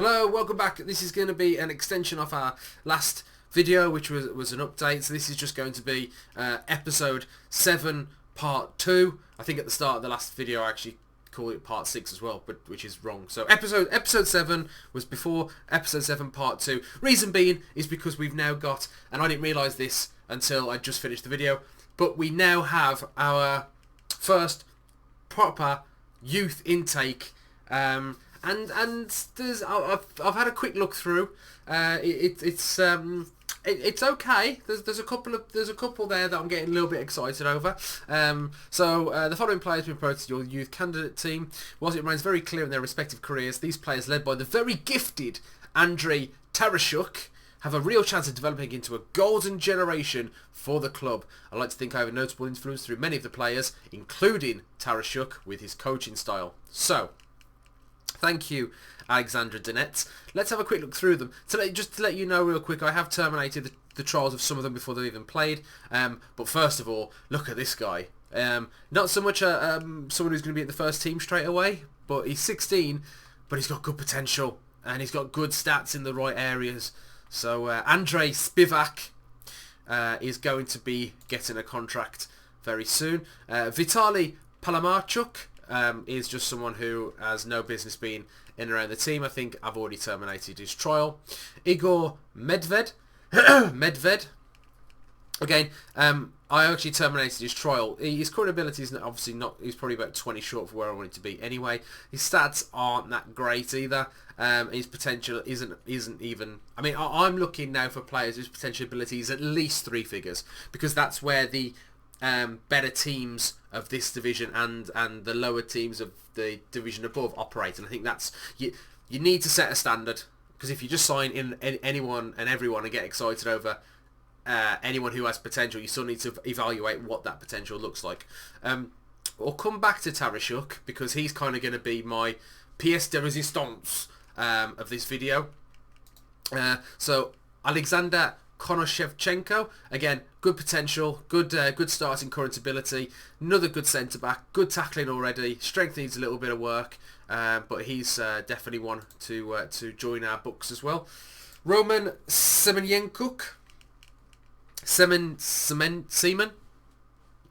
Hello, welcome back. This is going to be an extension of our last video, which was an update. So this is just going to be episode 7 part 2. I think at the start of the last video I actually called it part 6 as well, but which is wrong. So episode 7 was before episode 7 part 2. Reason being is because we've now got, and I didn't realise this until I just finished the video, but we now have our first proper youth intake. And there's I've had a quick look through. It's okay. There's a couple there that I'm getting a little bit excited over. So the following players have been promoted to your youth candidate team. Whilst it remains very clear in their respective careers, these players, led by the very gifted Andrey Terrashock, have a real chance of developing into a golden generation for the club. I like to think I have a notable influence through many of the players, including Terrashock with his coaching style. So, thank you, Alexander Donetsk. Let's have a quick look through them. Just to let you know real quick, I have terminated the trials of some of them before they've even played. But first of all, look at this guy. Not so much someone who's going to be at the first team straight away, but he's 16, but he's got good potential, and he's got good stats in the right areas. So Andrey Spivak is going to be getting a contract very soon. Vitaly Palamarchuk is just someone who has no business being in and around the team. I think I've already terminated his trial. Igor Medved. Again, I actually terminated his trial. His current ability is obviously not. He's probably about 20 short of where I want it to be. Anyway, his stats aren't that great either. His potential isn't even. I mean, I'm looking now for players whose potential ability is at least 3 figures, because that's where the better teams of this division and the lower teams of the division above operate. And I think that's you need to set a standard, because if you just sign in anyone and everyone and get excited over anyone who has potential, you still need to evaluate what that potential looks like. We'll come back to Terrashock, because he's kind of going to be my pièce de résistance of this video. So Alexander Shevchenko, again, good potential, good starting current ability, another good centre back, good tackling already. Strength needs a little bit of work, but he's definitely one to join our books as well. Roman Semenyenko.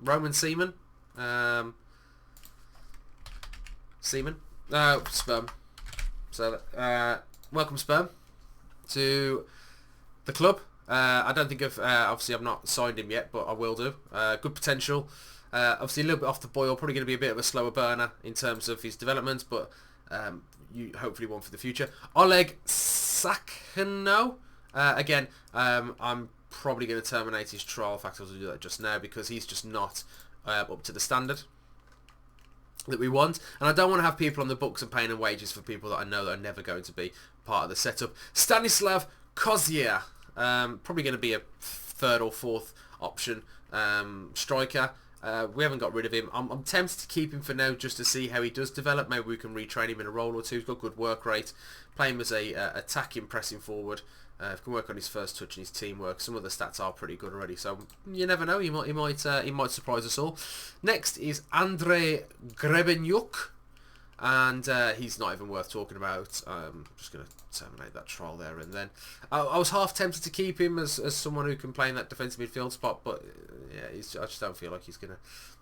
Roman Seaman. Sperm. So, welcome Sperm to the club. I don't think obviously I've not signed him yet, but I will do. Good potential. Obviously a little bit off the boil, probably going to be a bit of a slower burner in terms of his development, but hopefully one for the future. Oleg Sakhno. Again, I'm probably going to terminate his trial. In fact, I'll do that just now, because he's just not up to the standard that we want, and I don't want to have people on the books and paying wages for people that I know that are never going to be part of the setup. Stanislav Kozier, probably going to be a 3rd or 4th option striker. We haven't got rid of him. I'm tempted to keep him for now, just to see how he does develop. Maybe we can retrain him in a role or two. He's got good work rate. Play him as a attacking, pressing forward. If he can work on his first touch and his teamwork, some of the stats are pretty good already. So you never know. He might surprise us all. Next is Andrey Grabbin, and he's not even worth talking about. I'm just going to terminate that trial there, and then I was half tempted to keep him as someone who can play in that defensive midfield spot, but yeah, I just don't feel like he's going to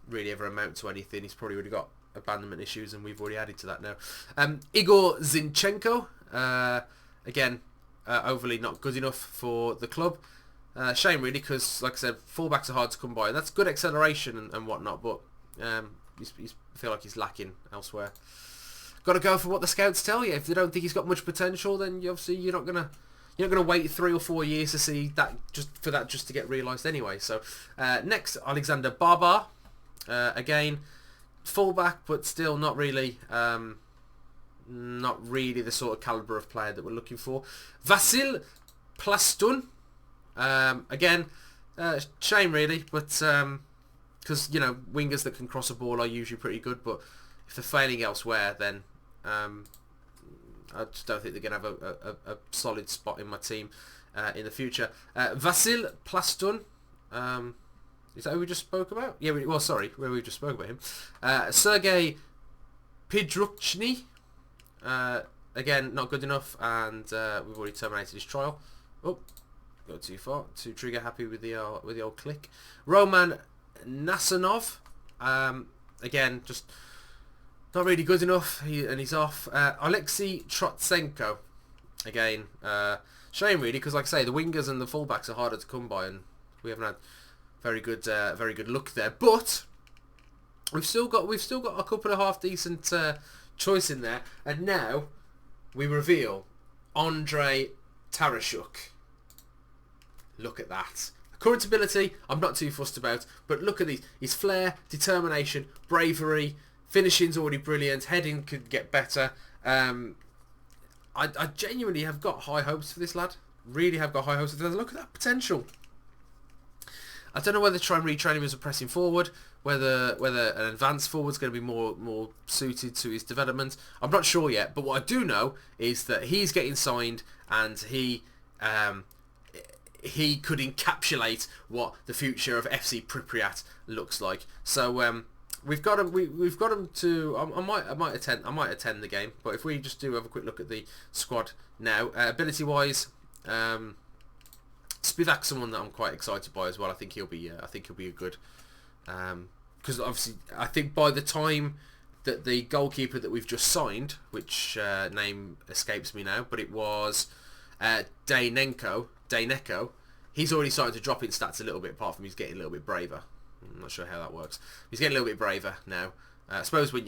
really ever amount to anything. He's probably already got abandonment issues, and we've already added to that now. Igor Zinchenko, again, overly not good enough for the club. Shame really, because like I said, fullbacks are hard to come by. That's good acceleration and whatnot, but I feel like he's lacking elsewhere. Got to go for what the scouts tell you. If they don't think he's got much potential, then obviously you're not gonna wait 3 or 4 years to see that just to get realised anyway. So next, Alexander Barbour, again, fullback, but still not really the sort of calibre of player that we're looking for. Vasil Plastun, again, shame really, but because wingers that can cross a ball are usually pretty good, but if they're failing elsewhere, then I just don't think they're going to have a solid spot in my team in the future. Vasil Plastun, is that who we just spoke about? Yeah, we just spoke about him. Sergei Pidruchny, again, not good enough, and we've already terminated his trial. Oh, go too far. Too trigger happy with the old click. Roman Nasanov, again, just not really good enough, and he's off. Alexei Trotsenko, again, shame really, because like I say, the wingers and the fullbacks are harder to come by, and we haven't had very good luck there. But we've still got a couple of half decent choice in there, and now we reveal Andrey Terrashock. Look at that. Current ability, I'm not too fussed about, but look at these. His flair, determination, bravery, finishing's already brilliant, heading could get better. I genuinely have got high hopes for this lad. Really have got high hopes for this. Look at that potential. I don't know whether to try and retrain him as a pressing forward, whether an advanced forward is going to be more suited to his development. I'm not sure yet, but what I do know is that he's getting signed, and he could encapsulate what the future of FC Pripyat looks like. So we've got him. We've got him to. I might attend the game, but if we just do have a quick look at the squad now, ability wise. Spivak's someone that I'm quite excited by as well. I think he'll be a good, because obviously I think by the time that the goalkeeper that we've just signed, which name escapes me now, but it was Dayneko, he's already starting to drop in stats a little bit. Apart from he's getting a little bit braver. I'm not sure how that works. He's getting a little bit braver now. I suppose when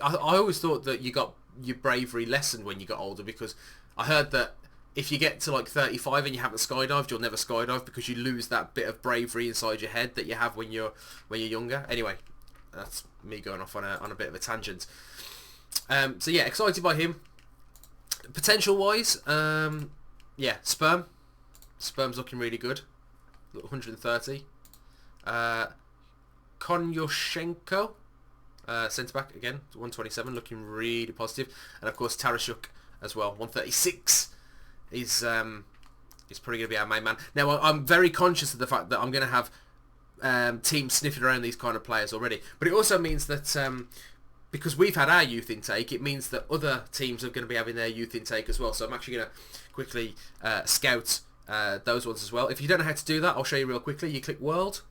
I always thought that you got your bravery lessened when you got older, because I heard that if you get to like 35 and you haven't skydived, you'll never skydive because you lose that bit of bravery inside your head that you have when you're younger. Anyway, that's me going off on a bit of a tangent. So yeah, excited by him. Potential wise, yeah, Sperm's looking really good. 130. Konyoshenko, centre back again, 127, looking really positive, and of course Terrashock as well, 136. He's probably going to be our main man. Now, I'm very conscious of the fact that I'm going to have teams sniffing around these kind of players already. But it also means that because we've had our youth intake, it means that other teams are going to be having their youth intake as well. So I'm actually going to quickly scout those ones as well. If you don't know how to do that, I'll show you real quickly. You click World,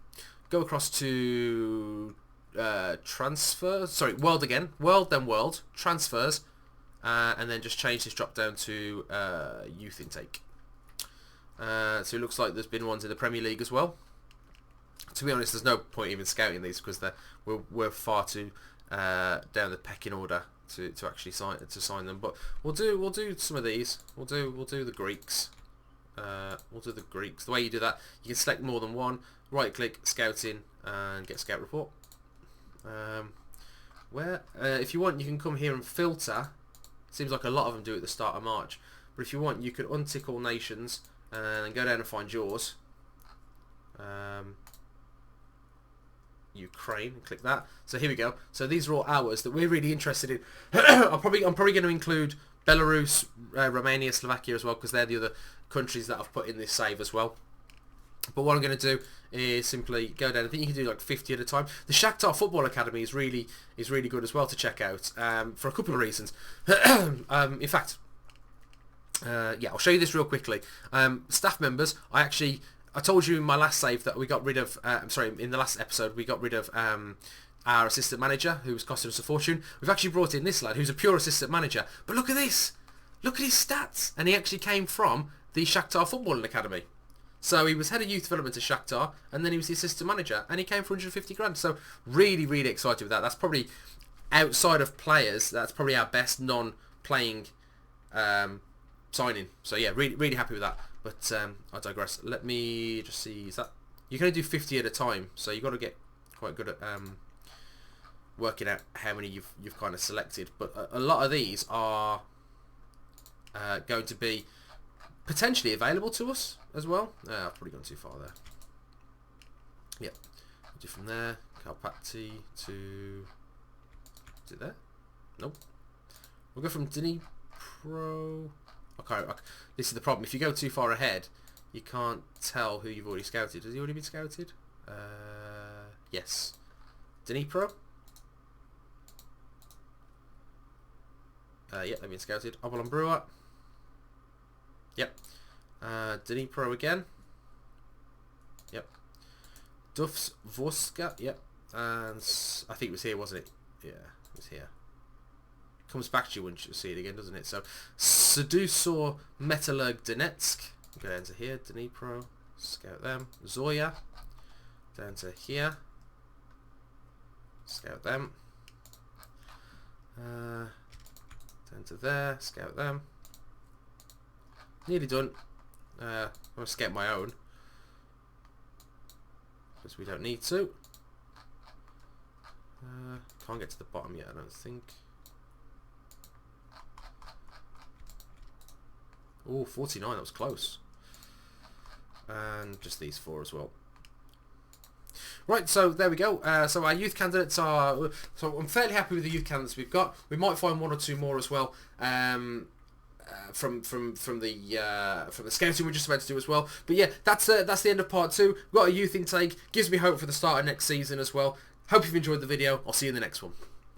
go across to Transfers. Sorry, World again. World, then World. Transfers. And then just change this drop down to youth intake. So it looks like there's been ones in the Premier League as well. To be honest, there's no point even scouting these because we're far too down the pecking order to actually sign them. But we'll do some of these. We'll do the Greeks. We'll do the Greeks. The way you do that, you can select more than one. Right click, scouting, and get scout report. If you want, you can come here and filter. Seems like a lot of them do at the start of March. But if you want, you could untick all nations and then go down and find yours. Ukraine, and click that. So here we go. So these are all ours that we're really interested in. I'm probably going to include Belarus, Romania, Slovakia as well, because they're the other countries that I've put in this save as well. But what I'm going to do is simply go down. I think you can do like 50 at a time. The Shakhtar Football Academy is really good as well to check out for a couple of reasons. In fact, yeah, I'll show you this real quickly. Staff members, I told you in my last save that we got rid of. In the last episode we got rid of our assistant manager, who was costing us a fortune. We've actually brought in this lad who's a pure assistant manager. But look at this. Look at his stats, and he actually came from the Shakhtar Football Academy. So he was head of youth development at Shakhtar, and then he was the assistant manager, and he came for 150 grand. So really excited with that. That's probably, outside of players, that's probably our best non-playing signing. So yeah, really happy with that. But I digress. Let me just see. Is that you can only do 50 at a time, so you've got to get quite good at working out how many you've kind of selected. But a lot of these are going to be potentially available to us as well. I've probably gone too far there. Yeah, we'll do from there. Karpati to... Is it there? Nope. We'll go from Dnipro... Okay, this is the problem. If you go too far ahead, you can't tell who you've already scouted. Has he already been scouted? Yes. Dnipro? Yep, they've been scouted. Obolon Brewer. Yep. Dnipro again. Yep. Duff's Vorska. Yep. And I think it was here, wasn't it? Yeah, it was here. Comes back to you once you see it again, doesn't it? So, Sedusor Metallurg Donetsk. Go down to here. Dnipro. Scout them. Zoya. Down to here. Scout them. Down to there. Scout them. Nearly done. I'm going to scout my own, because we don't need to. Can't get to the bottom yet, I don't think. Oh, 49, that was close. And just these 4 as well. Right, so there we go. So our youth candidates are... So I'm fairly happy with the youth candidates we've got. We might find 1 or 2 more as well. From the scouting we're just about to do as well. But yeah, that's the end of part 2. We've got a youth intake. Gives me hope for the start of next season as well. Hope you've enjoyed the video. I'll see you in the next one.